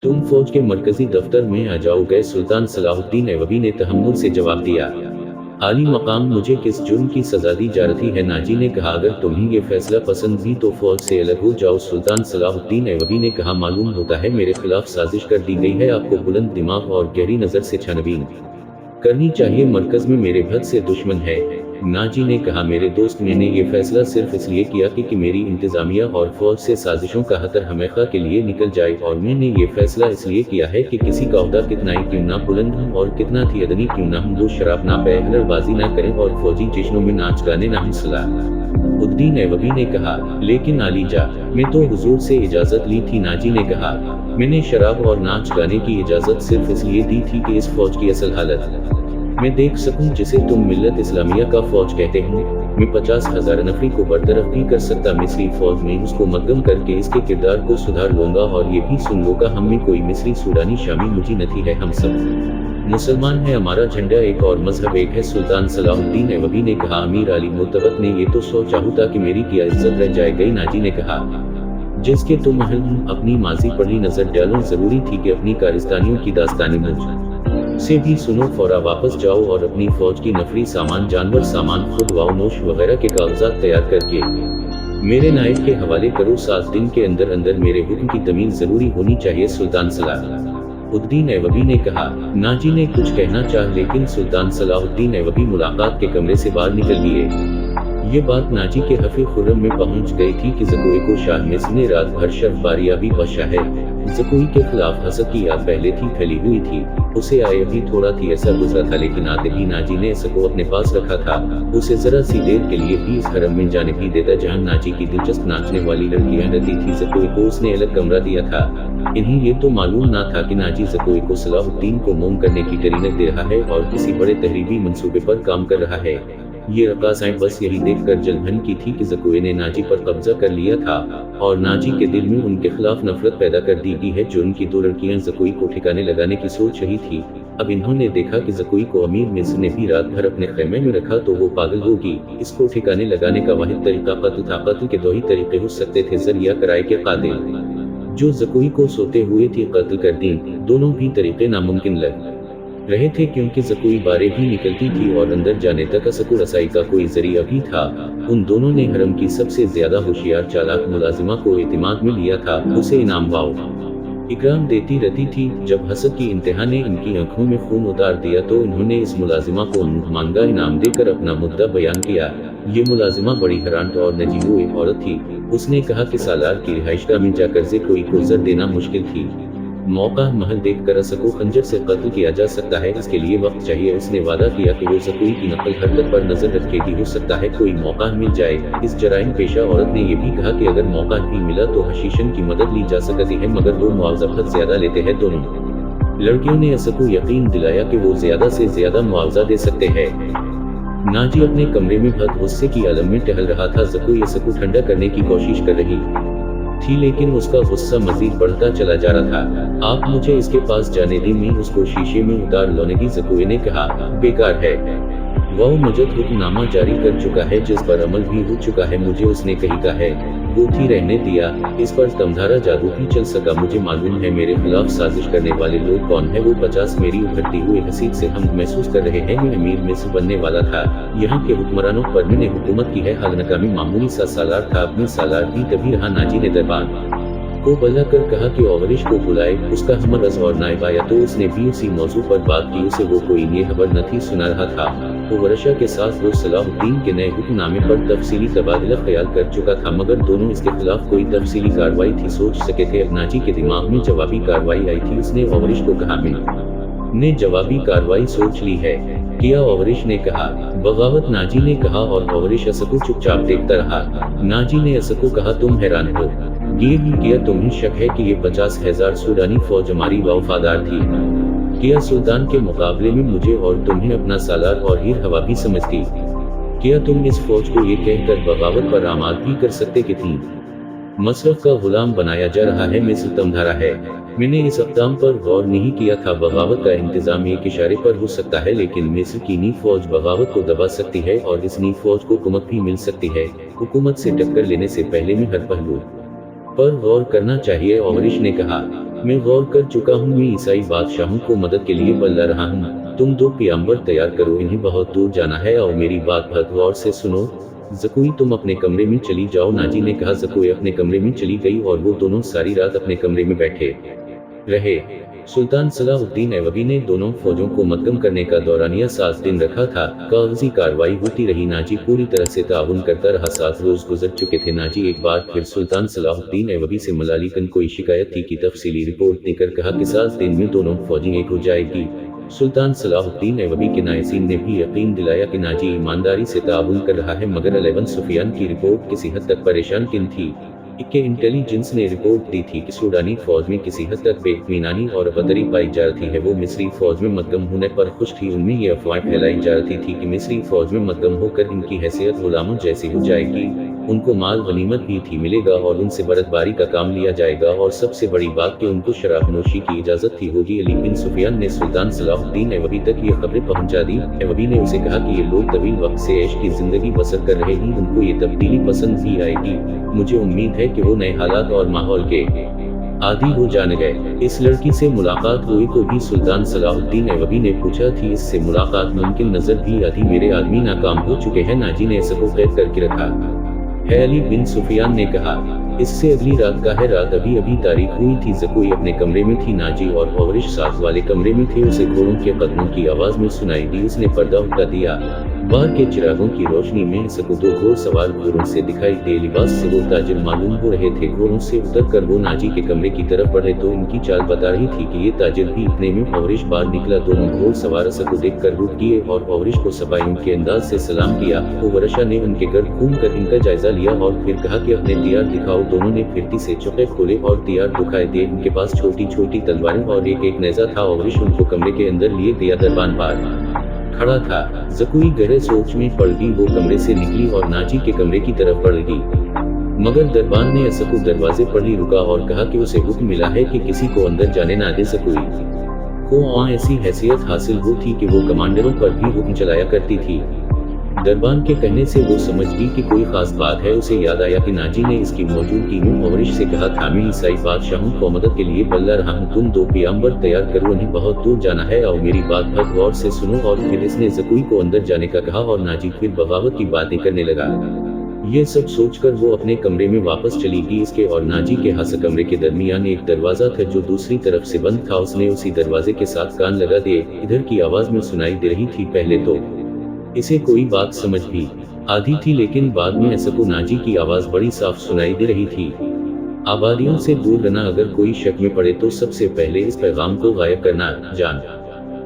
तुम फौज के मरकजी दफ्तर में आ जाओ, गए सुल्तान सलाहुद्दीन ऐवबी ने तहम्मुल से जवाब दिया। आली मकाम, मुझे किस जुर्म की सजा दी जा रही है? नाजी ने कहा, अगर तुम्हें ये फैसला पसंद भी तो फौज से अलग हो जाओ। सुल्तान सलाहुद्दीन ऐवबी ने कहा, मालूम होता है मेरे खिलाफ साजिश कर दी गई है। आपको बुलंद दिमाग और गहरी नजर से छानबीन करनी चाहिए। मरकज में मेरे भद से दुश्मन है। नाजी ने कहा, मेरे दोस्त, मैंने ये फैसला सिर्फ इसलिए किया कि मेरी इंतजामिया और फौज से साजिशों का खतर हमेशा के लिए निकल जाए, और मैंने ये फैसला इसलिए किया है कि किसी का ओहदा कितना ही क्यों ना बुलंद हो और कितना थी अदनी क्यों ना हो, वो शराब ना पे, हलरबाजी ना करें और फौजी जश्नों में नाच गाने ना हंसला। उद्दीन ऐवबी ने कहा, लेकिन आली जा, मैं तो हुजूर से इजाजत ली थी। नाजी ने कहा, मैंने शराब और नाच गाने की इजाजत सिर्फ इसलिए दी थी कि इस फौज की असल हालत मैं देख सकूं, जिसे तुम मिल्लत इस्लामिया का फौज कहते हो। मैं 50,000 नफरी को बरतरफ भी कर सकता। मिस्री फौज में उसको मद्गम करके इसके किरदार को सुधार लूंगा, और ये भी सुन लोगा, हम में कोई मिस्री सूडानी शामी मुझी नहीं है, हम सब मुसलमान है, हमारा झंडा एक और मजहब एक है। सुल्तान सलाहुद्दीन ऐवबी ने कहा, अमीर अली मुतवत ने ये तो सोचा होता कि मेरी क्या इज्जत रह जाए गई। नाजी ने कहा, जिसके तुम अहल हो, अपनी माजी पढ़ी नजर डालो। जरूरी थी कि अपनी कारिस्तानियों की दास्तानी मुझ से भी सुनो। फौरा वापस जाओ और अपनी फौज की नफरी सामान, जानवर सामान, खुद वानोश वगैरह के कागजात तैयार करके मेरे नायब के हवाले करो। 7 दिन के अंदर अंदर मेरे हुक्म की तमीज जरूरी होनी चाहिए। सुल्तान सलाहुद्दीन ऐवबी ने कहा। नाजी ने कुछ कहना चाहा, लेकिन सुल्तान सलाहुद्दीन ऐवबी मुलाकात के कमरे से बाहर निकल गए। ये बात नाजी के हफी खुर्रम में पहुंच गई थी कि ज़कोई को शाह मिस्र ने रात भर शर्फबारियाबी बख्शा है। ज़कोई के खिलाफ हसद की याद पहले थी फैली हुई थी, उसे आए भी थोड़ा थी ऐसा गुजरा था, लेकिन आते ही नाजी ने इसको अपने पास रखा था। उसे जरा सी देर के लिए भी इस हरम में जाने भी देता जहां नाजी की दिलचस्प नाचने वाली लड़कियां रहती थी। ज़कोई को उसने अलग कमरा दिया था। इन्हें ये तो मालूम ना था कि नाजी ज़कोई को सलाहुद्दीन को मोम करने की तरीनत दे रहा है और किसी बड़े तहरीबी मंसूबे पर काम कर रहा है। ये रकासाएं बस यही देखकर जलभन की थी कि ज़कोई ने नाजी पर कब्जा कर लिया था और नाजी के दिल में उनके खिलाफ नफरत पैदा कर दी गई है। जो उनकी 2 लड़कियां ज़कोई को ठिकाने लगाने की सोच रही थी, अब इन्होंने देखा कि ज़कोई को अमीर मिस्र ने भी रात भर अपने खेमे में रखा तो वो पागल होगी। इसको ठिकाने लगाने का वाहिद तरीका कत्ल था। कत्ल के 2 ही तरीके हो सकते थे, जरिया कराए के कातिल जो ज़कोई को सोते हुए थी कत्ल कर दी। दोनों भी तरीके नामुमकिन लग रहे थे, क्योंकि ज़कोई बारे भी निकलती थी और अंदर जाने तक असको रसाई का कोई जरिया भी था। उन दोनों ने हरम की सबसे ज्यादा होशियार चालाक मुलाजिमा को एतिमाद में लिया था। उसे इनाम वाओ इकराम देती रहती थी। जब हसद की इंतहा ने इनकी आंखों में खून उतार दिया तो इन्होंने इस मुलाजिमा को मांगा इनाम देकर अपना मुद्दा बयान किया। ये मुलाजिमा बड़ी हैरान और नजीबो एक औरत थी। उसने कहा कि सालार की रिहाइशगाह में जाकर ज़कोई को ज़र देना मुश्किल थी। मौका महल देखकर असको खंजर से कत्ल किया जा सकता है, इसके लिए वक्त चाहिए। उसने वादा किया कि वो ज़कोई की नकल हरकत पर नजर रखेगी, हो सकता है कोई मौका मिल जाए। इस जराइम पेशा औरत ने यह भी कहा कि अगर मौका भी मिला तो हशीशन की मदद ली जा सकती है, मगर वो मुआवजा बहुत ज्यादा लेते हैं। दोनों लड़कियों ने असको यकीन दिलाया कि वो ज्यादा से ज्यादा मुआवजा दे सकते हैं। नाजी अपने कमरे में बहुत गुस्से की आलम में टहल रहा था। ज़कोई असको ठंडा करने की कोशिश कर रही थी, लेकिन उसका गुस्सा मजीद बढ़ता चला जा रहा था। आप मुझे इसके पास जाने दें, मैं उसको शीशे में उतार लूंगी। ज़कोई ने कहा, बेकार है, वो मुझे हुक्मनामा जारी कर चुका है जिस पर अमल भी हो चुका है। मुझे उसने कही का है वो थी रहने दिया। इस पर तमधारा जादू भी चल सका। मुझे मालूम है मेरे खिलाफ साजिश करने वाले लोग कौन है। वो 50 मेरी उभरती हुई हसीब से हम महसूस कर रहे हैं। मैं अमीर मिस्र बनने वाला था। यहाँ के हुक्मरानों पर मैंने हुकूमत की है। हाल नकामी मामूली सा सालार था। अपनी सालार भी तभी रहा। नाजी ने दरबार को बुला कर कहा कि ओवरिश को बुलाए। उसका हमरज और नायब आया तो उसने भी उसी मौजू पर बात की। उसे वो कोई ये खबर न थी सुना रहा था। वो वर्षा के साथ वो सलाहुद्दीन के नए हुक्मनामे पर तफसीली तबादला ख्याल कर चुका था, मगर दोनों इसके खिलाफ कोई तफसीली कार्रवाई थी सोच सके थे। अब नाजी के दिमाग में जवाबी कार्रवाई आई थी। उसने ओवरिश को कहा, मैंने जवाबी कार्रवाई सोच ली है। किया? ओवरिश ने कहा। बगावत, नाजी ने कहा, और ओवरिश असको चुपचाप देखता रहा। नाजी ने असको कहा, तुम हैरान हो? ये भी किया तुम्हें शक है कि ये 50,000 सूडानी फौज हमारी वफादार थी? किया सुल्तान के मुकाबले में मुझे और तुम्हें अपना सालार और हीर हवा भी समझती? किया तुम इस फौज को ये कहकर बगावत पर आमाद भी कर सकते कि थी मसरफ का गुलाम बनाया जा रहा है, मिस्र तमधारा है? मैंने इस अक़दाम पर गौर नहीं किया था। बगावत का इंतजाम एक इशारे पर हो सकता है, लेकिन मिस्र की नी फौज बगावत को दबा सकती है और इस नी फौज को हुकूमत भी मिल सकती है। हुकूमत से टक्कर लेने से पहले में हर पहलू पर गौर करना चाहिए, ओवरिश ने कहा। मैं गौर कर चुका हूँ, मैं ईसाई बादशाहों को मदद के लिए बुला रहा हूँ। तुम 2 पियंबर तैयार करो, इन्हें बहुत दूर जाना है और मेरी बात बहुत गौर से सुनो। ज़कुई, तुम अपने कमरे में चली जाओ, नाजी ने कहा। ज़कुई अपने कमरे में चली गई और वो दोनों सारी रात अपने कमरे में बैठे रहे। सुल्तान सलाहुद्दीन ऐवबी ने दोनों फौजों को मद्दम करने का दौरानिया 7 दिन रखा था। कागजी कार्रवाई होती रही, नाजी पूरी तरह से ताउन करता रहा। 7 रोज गुजर चुके थे। नाजी एक बार फिर सुल्तान सलाहुद्दीन ऐवबी से मलालिकन कोई शिकायत थी की तफसीली रिपोर्ट देकर कहा कि 7 दिन में दोनों फौजी एक हो जाएगी। सुल्तान सलाहुद्दीन ऐवबी के नायसीन ने भी यकीन दिलाया कि नाजी ईमानदारी से ताउन कर रहा है, मगर अलेवन सुफियान की रिपोर्ट किसी हद तक परेशान किन थी। इक्के इंटेलिजेंस ने रिपोर्ट दी थी कि सूडानी फौज में किसी हद तक बेइत्मीनानी और अबदरी पाई जा रही है। वो मिस्री फौज में मद्दम होने पर खुश थी। उनमें ये अफवाह फैलाई जा रही थी कि मिस्री फौज में मद्दम होकर इनकी हैसियत गुलामों जैसी हो जाएगी, उनको माल गनीमत भी थी मिलेगा और उनसे बर्दबारी का काम लिया जाएगा, और सबसे बड़ी बात कि उनको शराब नोशी की इजाजत थी होगी। अली बिन सुफियान ने सुल्तान सलाहुद्दीन ऐवबी तक ये खबरें पहुंचा दी। ऐवबी ने उसे कहा कि ये लोग तवील वक्त से ऐश की जिंदगी बसर कर रहे हैं, उनको ये तब्दीली पसंद भी आएगी। मुझे उम्मीद है कि वो नए हालात और माहौल के आदि हो जाने गए। इस लड़की से मुलाकात हुई तो भी सुल्तान सलाहुद्दीन ऐवबी ने पूछा थी, इससे मुलाकात मुमकिन नजर भी आती। मेरे आदमी नाकाम हो चुके हैं, नाजी ने इसको कैद करके रखा है, अली बिन सुफियान ने कहा। इससे अगली रात का है, रात अभी अभी तारीख हुई थी। ज़कुई अपने कमरे में थी, नाजी और ओवरिश साथ वाले कमरे में थे। उसे घोड़ों के कदमों की आवाज में सुनाई दी। उसने पर्दा उठा दिया। बाहर के चिरागों की रोशनी में इसको 2 घोड़ सवार घोड़ों से दिखाई दे। लिबास से वो ताजिर मालूम हो रहे थे। घोड़ों से उतर कर वो नाजी के कमरे की तरफ बढ़े तो इनकी चाल बता रही थी कि ये ताजिर भी इतने में ओवरिश बाहर निकला। दोनों घोड़ सवार इसको देख कर रुक किए और ओवरिश को सबाइयों के अंदाज से सलाम किया। ओवरशा ने उनके गर्द घूम कर इनका जायजा लिया और फिर कहा कि अपने तियार दिखाओ। दोनों ने फिरती से चौके खोले और तियार दिखाई दे। उनके पास छोटी छोटी तलवारें और एक नेजा था। ओवरिश उनको कमरे के अंदर लिए गया। दरबान बार खड़ा था। ज़कुई गहरे सोच में पड़ गई। वो कमरे से निकली और नाजी के कमरे की तरफ बढ़ गई, मगर दरबान ने इसको दरवाजे पर ही रुका और कहा कि उसे हुक्म मिला है कि किसी को अंदर जाने ना दे। ज़कुई को वहाँ ऐसी हैसियत हासिल हुई थी कि वो कमांडरों पर भी हुक्म चलाया करती थी। दरबान के कहने से वो समझ गई कि कोई खास बात है। उसे याद आया कि नाजी ने इसकी मौजूदगी में ओवरिश से कहा था, मैं ईसाई बादशाहों को मदद के लिए बुला रहा हूँ, तुम 2 पियंबर तैयार करो, उन्हें बहुत दूर जाना है और मेरी बात बहुत गौर से सुनो। और फिर इसने ज़कुई को अंदर जाने का कहा और नाजी फिर बगावत की बातें करने लगा। ये सब सोचकर वो अपने कमरे में वापस चली गई। इसके और नाजी के हंस कमरे के दरमियान एक दरवाजा था जो दूसरी तरफ से बंद था। उसने उसी दरवाजे के साथ कान लगा दिए। इधर की आवाज में सुनाई दे रही थी। पहले तो इसे कोई बात समझ भी आधी थी, लेकिन बाद में इसको नाजी की आवाज बड़ी साफ सुनाई दे रही थी। आबादियों से दूर रहना, अगर कोई शक में पड़े तो सबसे पहले इस पैगाम को गायब करना, जान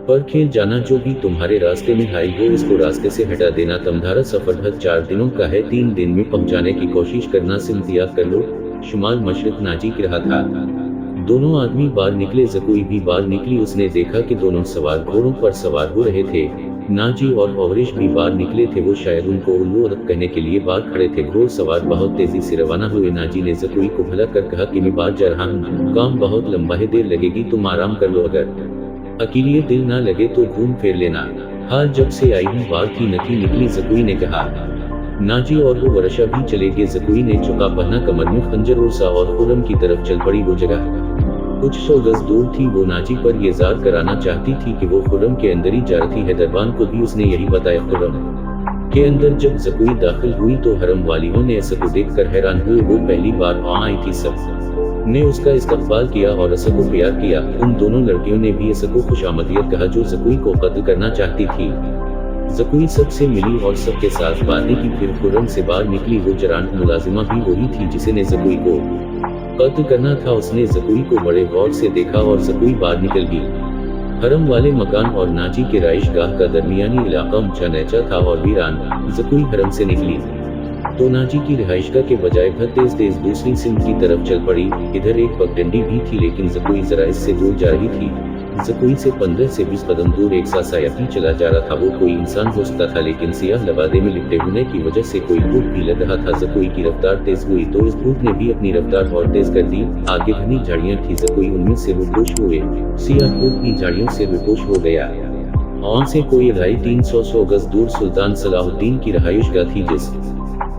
पर खेल जाना, जो भी तुम्हारे रास्ते में आई हो इसको रास्ते से हटा देना। तुम्हारा सफर 4 दिनों का है, 3 दिन में पहुंचाने की कोशिश करना, सिमतियाग कर लो। शुमाल मशरिक नाजी कह रहा था। दोनों आदमी बाहर निकले। ज़कुई भी बाहर निकली। उसने देखा कि दोनों सवार घोड़ों पर सवार हो रहे थे। नाजी और ओवरिश भी बाहर निकले थे। वो शायद उनको उल्लू अदब कहने के लिए बाहर खड़े थे। घोड़ सवार बहुत तेजी से रवाना हुए। नाजी ने ज़कुई को भला कर कहा कि मैं बाहर जा रहा हूँ, काम बहुत लंबा है, देर लगेगी, तुम आराम कर लो, अगर अकेले दिल ना लगे तो घूम फिर लेना। हाल जब से आई हूँ बाहर की नथी निकली, ज़कुई ने कहा। नाजी और वो वर्षा भी चले गए। ज़कुई ने चौका पहना, कमर में खंजर उड़सा और खुरम की तरफ चल पड़ी। वो जगह कुछ 100 गज दूर थी। वो नाजी पर ये ज़ार कराना चाहती थी कि वो खुरम के अंदर ही जा रही है। दरबान को भी उसने यही बताया। खुरम के अंदर जब ज़कुई दाखिल हुई तो हरम वालियों ने इसको देखकर हैरान हुए। वो पहली बार वहाँ आई थी। सब ने उसका इस्तकबाल किया और इसको प्यार किया। उन दोनों लड़कियों ने भी इसको खुशामदीद कहा जो ज़कुई को कत्ल करना चाहती थी। ज़कुई सबसे मिली और सबके साथ बातें की। फिर खुरम से बाहर निकली। वो जरान मुलाजिमा भी वही थी जिसने ज़कुई को कत्ल करना था। उसने ज़कुई को बड़े गौर से देखा और ज़कुई बाहर निकल गई। हरम वाले मकान और नाजी के राइश गाह का दरमियानी इलाका ऊंचा नीचा था और वीरान। ज़कुई हरम से निकली तो नाजी की रिहाइशगाह के बजाय तेज तेज दूसरी सिमत की तरफ चल पड़ी। इधर एक पगडंडी भी थी, लेकिन ज़कुई जरा इससे दूर जा रही थी। ज़कुई से 15 से 20 कदम दूर एक सा साया भी चला जा रहा था। वो कोई इंसान हो सकता था, लेकिन सियाह लबादे में लिपटे होने की वजह से कोई भूख भी लग रहा था। ज़कुई की रफ्तार तेज हुई तो इस भूख ने भी अपनी रफ्तार और तेज कर दी। आगे घनी झाड़ियां थी। ज़कुई उनमें से रुपोश हुए। सियाह भूख भी झाड़ियों से रुपोश हो गया। वहाँ से कोई 250-300 गज दूर सुल्तान सलाहुद्दीन की रहाइशगाह थी, जिस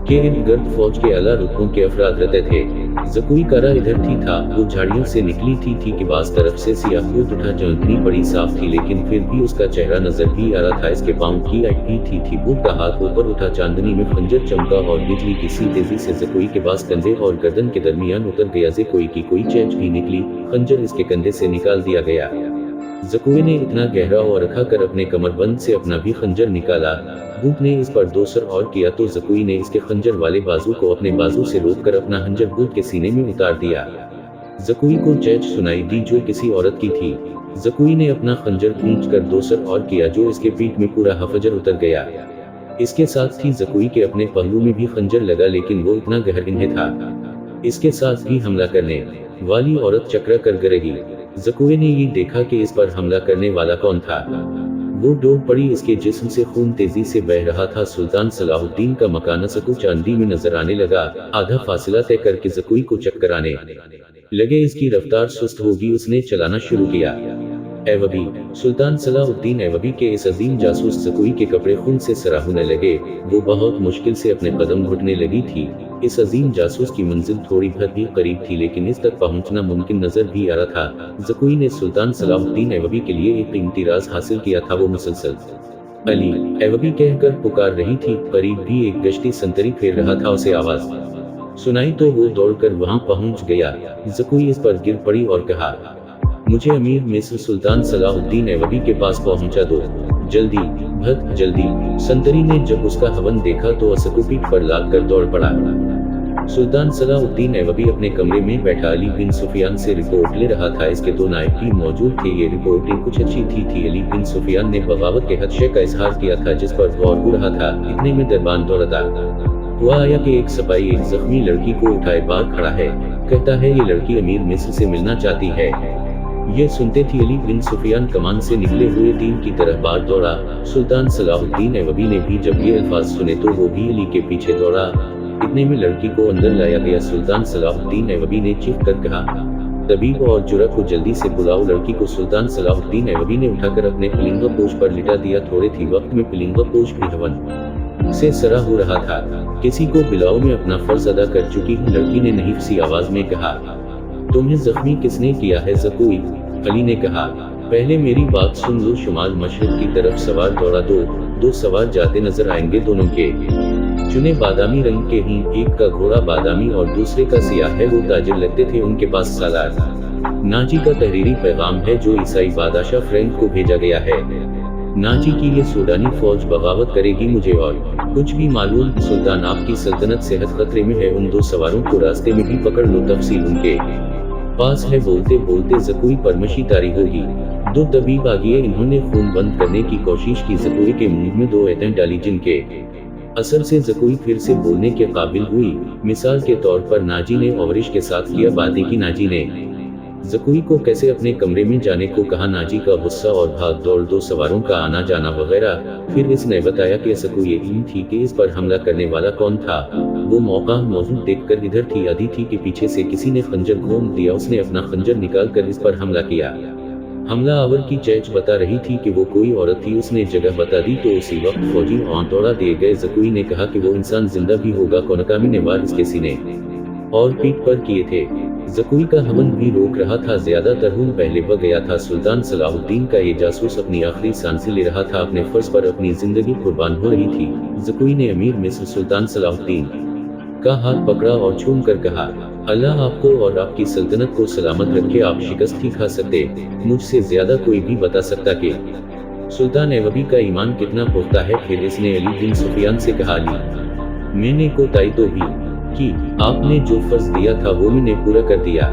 के इर्द गिर्द फौज के आला रुतबों के अफराद रहते थे। जकुई करा इधर थी था, वो झाड़ियों से निकली थी कि बास तरफ से सियाह बूट उठा जो इतनी बड़ी साफ थी लेकिन फिर भी उसका चेहरा नजर भी आ रहा था। इसके पाँव की अटकी थी बूट का हाथ ऊपर उठा, चांदनी में खंजर चमका और बिजली की सी तेजी से जकुई के बास कंधे और गर्दन के दरमियान उतर गया। जकुई की कोई चेंच भी निकली, खंजर इसके कंधे से निकाल दिया गया। जकुई ने इतना गहरा और रखा कर अपने कमरबंद से अपना भी खंजर निकाला। बूट ने इस पर दो सर और किया तो जकुई ने इसके खंजर वाले बाजू को अपने बाजू से रोककर अपना खंजर बूट के सीने में उतार दिया। जकुई को चेंच सुनाई दी जो किसी औरत की थी। जकुई ने अपना खंजर खींचकर दो सर और किया जो इसके पीठ में पूरा हफजर उतर गया। इसके साथ ही जकुई के अपने पहलू में भी खंजर लगा लेकिन वो इतना गहरीन था। इसके साथ भी हमला करने वाली औरत चकरा कर गिरेगी। जकुई ने ये देखा कि इस पर हमला करने वाला कौन था। वो डूब पड़ी, इसके जिस्म से खून तेजी से बह रहा था। सुल्तान सलाहुद्दीन का मकान सकू चांदी में नजर आने लगा। आधा फासला तय करके जकुई को चक्कर आने लगे, इसकी रफ्तार सुस्त होगी। उसने चलाना शुरू किया। ऐवबी सुल्तान सलाहुद्दीन ऐवबी के इस अजीम जासूस जकुई के कपड़े खून से सरा होने लगे। वो बहुत मुश्किल से अपने कदम घुटने लगी थी। इस अजीम जासूस की मंजिल थोड़ी भर भी करीब थी लेकिन इस तक पहुंचना मुमकिन नजर भी आ रहा था। जकुई ने सुल्तान सलाहुद्दीन ऐवबी के लिए एक इम्तिराज हासिल किया था। वो मुसलसल अली ऐवबी कहकर पुकार रही थी। करीब भी एक गश्ती संतरी फेर रहा था। उसे आवाज सुनाई तो वो दौड़कर वहां पहुंच गया। जकुई इस पर गिर पड़ी और कहा, मुझे अमीर मिस्र सुल्तान सलाहुद्दीन ऐवबी के पास पहुंचा दो, जल्दी भग जल्दी। संतरी ने जब उसका हवन देखा तो असकू पीठ पर लाद कर दौड़ पड़ा। सुल्तान सलाहुद्दीन ऐवबी अपने कमरे में बैठा अली बिन सुफियान से रिपोर्ट ले रहा था। इसके दो नायब भी मौजूद थे। ये रिपोर्टें कुछ अच्छी थी। अली बिन सुफियान ने बगावत के हदशे का इजहार किया था जिस पर गौर हो रहा था। इतने में दरबान दौड़ता हुआ आया कि एक सिपाही एक जख्मी लड़की को उठाए बाहर खड़ा है। कहता है ये लड़की अमीर मिस्र से मिलना चाहती है। ये सुनते थी अली बिन सुफियान कमान से निकले हुए तीर की तरह बाहर दौड़ा। सुल्तान सलाहुद्दीन ऐवबी ने भी जब ये अल्फाज सुने तो वो भी अली के पीछे दौड़ा। इतने में लड़की को अंदर लाया गया। सुल्तान सलाहुद्दीन ऐवबी ने चीख कर कहा, तबीब और जुरा को जल्दी से बुलाओ। लड़की को सुल्तान सलाहुद्दीन ऐवबी ने उठाकर अपने पलिंगा पोश पर लिटा दिया। थोड़े ही वक्त में पलिंगा पोश भी हवन से सरा हो रहा था। किसी को बिलाओ, में अपना फर्ज अदा कर चुकी हूँ, लड़की ने नहीफ सी आवाज में कहा। तुम्हें जख्मी किसने किया है जकुई? अली ने कहा, पहले मेरी बात सुन लो। शुमाल मशरिक की तरफ सवार दौड़ा। दो सवार जाते नजर आएंगे। दोनों के चुने बादामी रंग के ही, एक का घोड़ा बादामी और दूसरे का सियाह है। वो ताजिर लगते थे। उनके पास सालार नाजी का तहरीरी पैगाम है जो ईसाई बादशाह फ्रैंक को भेजा गया है। नाजी की ये सूडानी फौज बगावत करेगी। मुझे और कुछ भी मालूम। सुल्तान आपकी सल्तनत सेहत खतरे में है। उन दो सवारों को रास्ते में भी पकड़ लो, तफसील उनके पास है। बोलते बोलते जकुई पर मशी तारी होगी। दो तबीब आ गए। इन्होंने खून बंद करने की कोशिश की। जकुई के मुंह में दो ऐंठन डाली जिनके असर से जकुई फिर से बोलने के काबिल हुई। मिसाल के तौर पर नाजी ने ओवरिश के साथ किया बातें की। नाजी ने जकुई को कैसे अपने कमरे में जाने को कहा। नाजी का गुस्सा और भाग दौड़, दो सवारों का आना जाना वगैरह। फिर इसने बताया कि जकुई यकीन थी कि इस पर हमला करने वाला कौन था। वो मौका मौजूद देखकर इधर थी आधी थी कि पीछे से किसी ने खंजर घोंप दिया। उसने अपना खंजर निकाल कर इस पर हमला किया। हमला आवर की चेच बता रही थी कि वो कोई औरत थी। उसने जगह बता दी तो उसी वक्त फौजी वहां दौड़ा दिए गए। जकुई ने कहा कि वो इंसान जिंदा भी होगा। कोनकामी ने वार इसके सीने और पीठ पर किए थे। जकुई का हवन भी रोक रहा था। ज्यादातर खून पहले बह गया था। सुल्तान सलाहुद्दीन का ये जासूस अपनी आखिरी सांसें ले रहा था। अपने फर्ज पर अपनी जिंदगी कुर्बान हो रही थी। जकुई ने अमीर मिस्र सुल्तान सलाहुद्दीन का हाथ पकड़ा और छूम कर कहा, अल्लाह आपको और आपकी सल्तनत को सलामत रखे। आप शिकस्त ही खा सकते, मुझसे ज्यादा कोई भी बता सकता कि सुल्तान ऐवबी का ईमान कितना पुख्ता है। फिर इसने अली बिन सुफियान से कहा, अली मैंने कोताही तो भी कि आपने जो फर्ज दिया था वो मैंने पूरा कर दिया।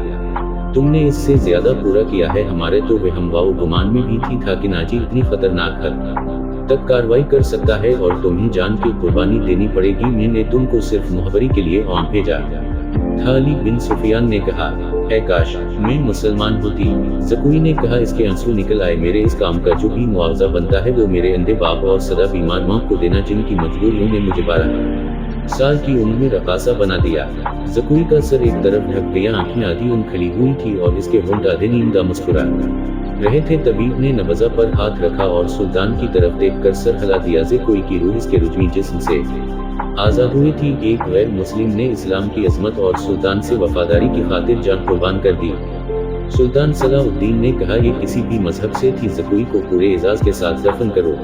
तुमने इससे ज्यादा पूरा किया है। हमारे तो वहम व गुमान में भी थी था कि नाजी इतनी खतरनाक हद तक कार्रवाई कर सकता है और तुम्हें जान की कुर्बानी देनी पड़ेगी। मैंने तुमको सिर्फ मुहबरी के लिए वहां भेजा था। अली बिन सुफियान ने कहा, है काश मैं मुसलमान होती। जकुई ने कहा, इसके आंसू निकल आए। मेरे इस काम का जो भी मुआवजा बनता है वो मेरे अंधे बाप और सदा बीमार माँ को देना, जिनकी मजबूरियों ने मुझे 12 साल की उम्र में रकासा बना दिया। जकुई का सर एक तरफ ढक गया, आंखें आधी उन खली हुई थी और इसके होंठ आधे नींदा मुस्कुरा रहे थे। तबीब ने नबजा पर हाथ रखा और सुल्तान की तरफ देखकर सर हिला दिया। कोई की रूह इसके रुजवी जिस्म से आजाद हुई थी। एक गैर मुस्लिम ने इस्लाम की अजमत और सुल्तान से वफादारी की खातिर जान कुर्बान कर दी। सुल्तान सलाहुद्दीन ने कहा, ये किसी भी मजहब से थी, ज़कोई को पूरे एजाज के साथ दफन करो।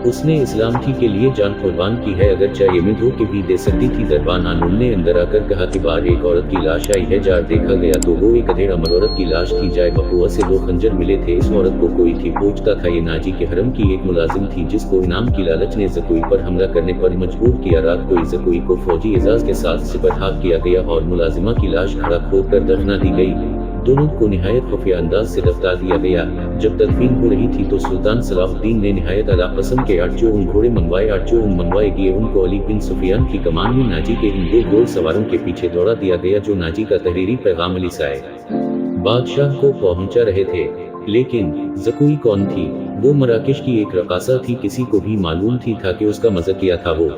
उसने इस्लाम थी के लिए जान कुर्बान की है, अगर चाहे में धोखे भी दे सकती थी। दरबान आनून ने अंदर आकर कहा कि बाहर एक औरत की लाश आई है। जार देखा गया तो वो एक अधेड़ अमर औरत की लाश थी। जाए बकुआ से 2 खंजर मिले थे। इस औरत को कोई थी पूछता था। ये नाजी के हरम की एक मुलाजिम थी, जिसको इनाम की लालच ने ज़कोई पर हमला करने पर मजबूर किया। रात को ज़कोई को फौजी एजाज के साथ सिपरहाग किया गया और मुलाजिमा की लाश खड़ा खोद कर दफना दी गई। दोनों को निहायत खुफिया अंदाज से दफना दिया गया। जब तदफीन हो रही थी तो सुल्तान सलाहुद्दीन ने निहायत आला किस्म के 8 जो घोड़े मंगवाए। 8 जो मंगवाए गए उनको अली बिन सुफियान की कमान में नाजी के इन 2 घोड़ सवारों के पीछे दौड़ा दिया गया, जो नाजी का तहरीरी पैगाम अली साए बादशाह को पहुंचा रहे थे। लेकिन ज़कोई कौन थी? वो मराकेश की एक रकासा थी। किसी को भी मालूम था कि उसका मज़ाकिया था। वो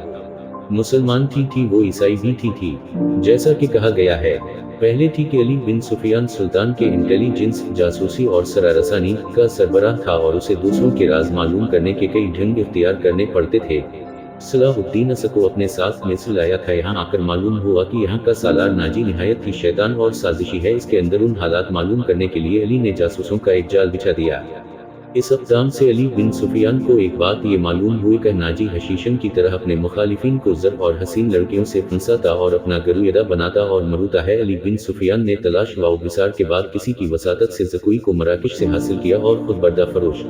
मुसलमान थी वो ईसाई भी थी। जैसा कि कहा गया है, पहले थी कि अली बिन सुफियान सुल्तान के इंटेलिजेंस, जासूसी और सरारसानी का सरबराह था और उसे दूसरों के राज मालूम करने के कई ढंग इख्तियार करने पड़ते थे। सलाहुद्दीन अस को अपने साथ मिस्र लाया था। यहाँ आकर मालूम हुआ कि यहाँ का सालार नाजी निहायत ही शैतान और साजिशी है। इसके अंदर उन हालात मालूम करने के लिए अली ने जासूसों का एक जाल बिछा दिया। इस इक़दाम से अली बिन सुफियान को एक बात ये मालूम हुई कि नाजी हशीशन की तरह अपने मुखालिफिन को ज़र और हसीन लड़कियों से फंसाता और अपना गरुयदा बनाता और मरूता है। अली बिन सुफियान ने तलाश व बिसार के बाद किसी की वसातत से ज़कोई को मराकेश से हासिल किया और खुद बर्दा फरोश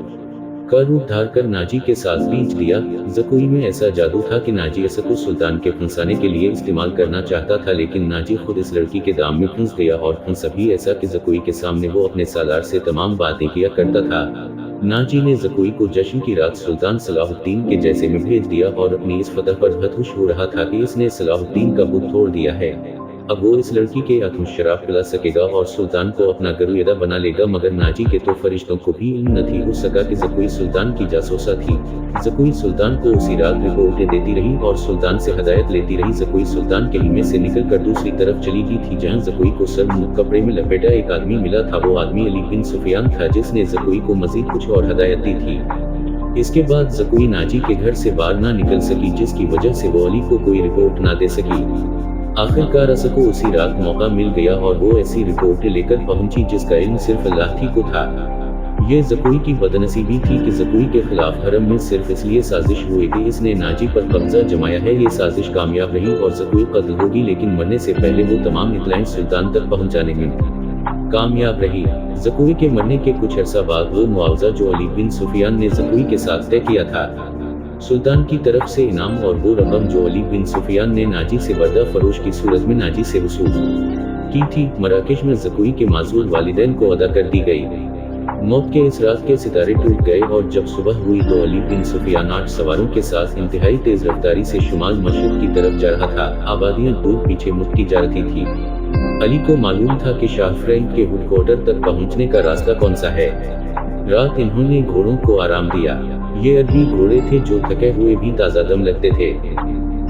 का रूप धार कर नाजी के साथ बीच दिया। ज़कोई में ऐसा जादू था कि नाजी को सुल्तान के फंसाने के लिए इस्तेमाल करना चाहता था, लेकिन नाजी खुद इस लड़की के दाम में फंस गया और फंसा भी ऐसा कि ज़कोई के सामने वो अपने सालार से तमाम बातें किया करता था। नाजी ने ज़कोई को जश्न की रात सुल्तान सलाहुद्दीन के जैसे में भेज दिया और अपनी इस फतह पर बदहुश हो रहा था कि इसने सलाहुद्दीन का बुत तोड़ दिया है। अब वो इस लड़की के हाथों शराब पिला सकेगा और सुल्तान को अपना गरुयदा बना लेगा। मगर नाजी के तो फरिश्तों को भी इल्म न थी हो सका कि ज़कोई सुल्तान की जासूसा थी। ज़कोई सुल्तान को उसी रात रिपोर्टें देती रही और सुल्तान से हदायत लेती रही। ज़कोई सुल्तान के हिमे से निकलकर दूसरी तरफ चली गई थी, जहाँ ज़कोई को सर मुंह कपड़े में लपेटा एक आदमी मिला था। वो आदमी अली बिन सुफियान था, जिसने ज़कोई को मजीद कुछ और हदायत दी थी। इसके बाद ज़कोई नाजी के घर से बाहर ना निकल सकी, जिसकी वजह से वो अली को कोई रिपोर्ट ना दे सकी। आखिरकार अस को उसी रात मौका मिल गया और वो ऐसी रिपोर्टें लेकर पहुंची जिसका इल्म सिर्फ अल्लाह ही को था। ये ज़कोई की बदनसीबी थी कि ज़कोई के खिलाफ हरम में सिर्फ इसलिए साजिश हुई कि इसने नाजी पर कब्जा जमाया है। ये साजिश कामयाब रही और ज़कोई कत्ल होगी, लेकिन मरने से पहले वो तमाम इत्तलाएं सुल्तान तक पहुंचाने में कामयाब रही। ज़कोई के मरने के कुछ अर्सा बाद वो मुआवजा जो अली बिन सुफियान ने ज़कोई के साथ तय किया था, सुल्तान की तरफ से इनाम और वो रकम जो अली बिन सुफियान ने नाजी से बर्दा फरोश की सूरत में नाजी से वसूल की थी, मराकेश में ज़कोई के माजूल वालिदैन को अदा कर दी गई। मौत के इस रात के सितारे टूट गए और जब सुबह हुई तो अली बिन सुफियान 8 सवारों के साथ इंतहाई तेज रफ्तारी से शुमाल मशरिक की तरफ जा रहा था। आबादियां दूर पीछे मुड़ती जा रही थी। अली को मालूम था कि शाह फ्रैंक के हेडक्वार्टर तक पहुंचने का रास्ता कौन सा है। रात इन्होंने घोड़ों को आराम दिया। ये अरबी घोड़े थे जो थके हुए भी ताज़ा दम लगते थे।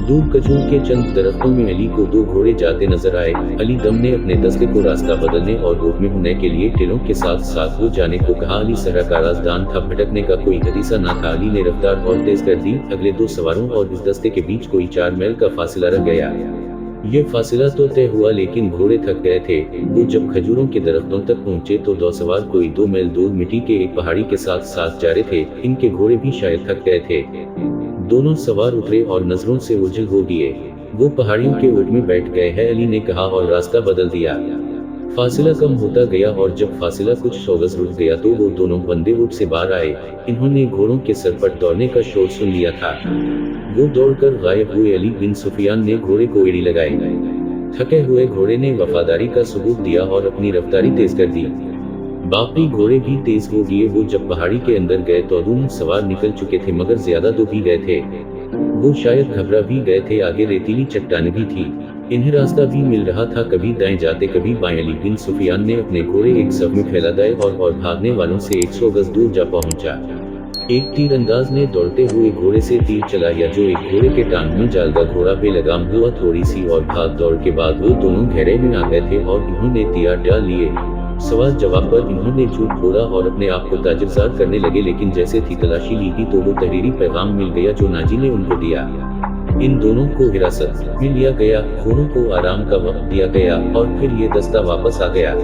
दूर खजूर के चंद दरख्तों में अली को 2 घोड़े जाते नजर आए। अली दम ने अपने दस्ते को रास्ता बदलने और रोड में होने के लिए टेलों के साथ साथ हो जाने को कहा। अली सहरा का राजदान था, भटकने का कोई हदीसा ना था। अली ने रफ्तार और तेज कर दी। अगले 2 सवारों और इस दस्ते के बीच कोई 4 मील का फासला रह गया। ये फासला तो तय हुआ, लेकिन घोड़े थक गए थे। वो जब खजूरों के दरख्तों तक पहुंचे तो 2 सवार कोई 2 मील दूर मिट्टी के एक पहाड़ी के साथ साथ जा रहे थे। इनके घोड़े भी शायद थक गए थे। दोनों सवार उतरे और नजरों से ओझल हो गए। वो पहाड़ियों के ऊट में बैठ गए हैं, अली ने कहा और रास्ता बदल दिया। फासला कम होता गया और जब फासला कुछ 100 गज रुक गया तो वो दोनों बंदे ऊट से बाहर आए। इन्होंने घोड़ों के सर पर दौड़ने का शोर सुन लिया था। वो दौड़कर गायब हुए। अली बिन सुफियान ने घोड़े को एड़ी लगाई। थके हुए घोड़े ने वफादारी का सबूत दिया और अपनी रफ्तारी तेज कर दी। बाकी घोड़े भी तेज हो गए। वो जब पहाड़ी के अंदर गए तो दोनों सवार निकल चुके थे, मगर ज्यादा तो भी गए थे। वो शायद घबरा भी गए थे। आगे रेतीली चट्टानें भी थी। इन्हें रास्ता भी मिल रहा था, कभी दाएं जाते कभी बाएं। अली बिन सुफियान ने अपने घोड़े एक सब में फैला दिए और भागने वालों से 100 गज दूर जा पहुंचा। एक तीरंदाज ने दौड़ते हुए घोड़े से तीर चलाया, जो एक घोड़े के टांग में जालदा घोड़ा बेलगाम हुआ। थोड़ी सी और भाग दौड़ के बाद वो दोनों घेरे में आ गए थे और इन्होंने तीर डाल लिए। सवाल जवाब पर इन्होंने झूठ बोला और अपने आप को ताजरसार करने लगे, लेकिन जैसे थी तलाशी ली थी तो वो तहरीरी पैगाम मिल गया जो नाजी ने उनको दिया। ان دونوں کو حراست میں لیا گیا، دونوں کو آرام کا وقت دیا گیا اور پھر یہ دستہ واپس آ گیا۔